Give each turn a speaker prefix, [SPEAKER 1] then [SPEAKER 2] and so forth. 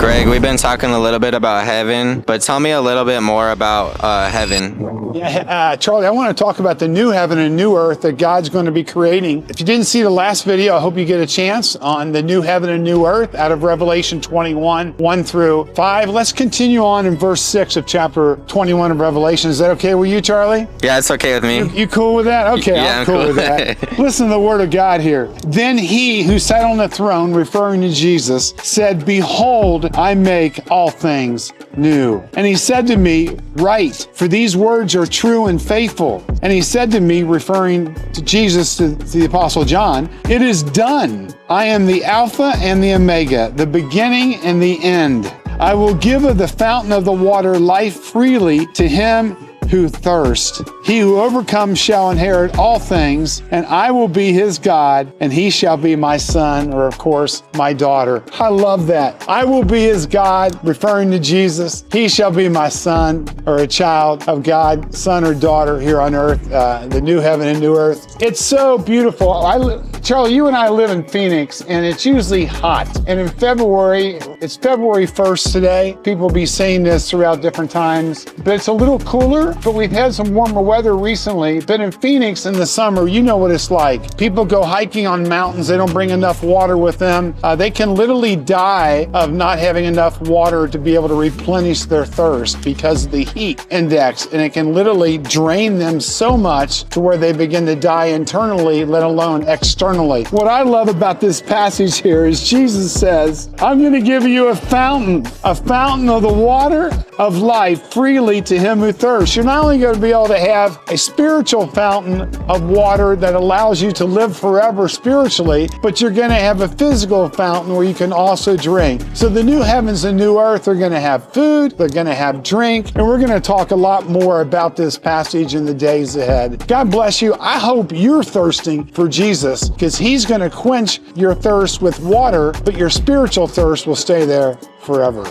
[SPEAKER 1] Greg, we've been talking a little bit about heaven, but tell me a little bit more about heaven.
[SPEAKER 2] Yeah, Charlie, I want to talk about the new heaven and new earth that God's going to be creating. If you didn't see the last video, I hope you get a chance on the new heaven and new earth out of Revelation 21, 1 through 5. Let's continue on in verse 6 of chapter 21 of Revelation. Is that okay with you, Charlie?
[SPEAKER 1] Yeah, it's okay with me.
[SPEAKER 2] You cool with that? Okay,
[SPEAKER 1] Yeah,
[SPEAKER 2] I'm cool with that. Listen to the word of God here. Then he who sat on the throne, referring to Jesus, said, "Behold, I make all things new." And he said to me, "Write, for these words are true and faithful." And he said to me, referring to Jesus, to the Apostle John, "It is done. I am the Alpha and the Omega, the beginning and the end. I will give of the fountain of the water life freely to him who thirst. He who overcomes shall inherit all things, and I will be his God, and he shall be my son," or of course, my daughter. I love that. I will be his God, referring to Jesus. He shall be my son, or a child of God, son or daughter here on earth, the new heaven and new earth. It's so beautiful. Charlie, you and I live in Phoenix, and it's usually hot. And in February, it's February 1st today. People will be saying this throughout different times, but it's a little cooler. But we've had some warmer weather recently. But in Phoenix in the summer, you know what it's like. People go hiking on mountains. They don't bring enough water with them. They can literally die of not having enough water to be able to replenish their thirst because of the heat index. And it can literally drain them so much to where they begin to die internally, let alone externally. What I love about this passage here is Jesus says, "I'm going to give you a fountain of the water of life freely to him who thirsts." You're not only going to be able to have a spiritual fountain of water that allows you to live forever spiritually, but you're going to have a physical fountain where you can also drink. So the new heavens and new earth are going to have food, they're going to have drink, and we're going to talk a lot more about this passage in the days ahead. God bless you. I hope you're thirsting for Jesus, because he's going to quench your thirst with water, but your spiritual thirst will stay there forever.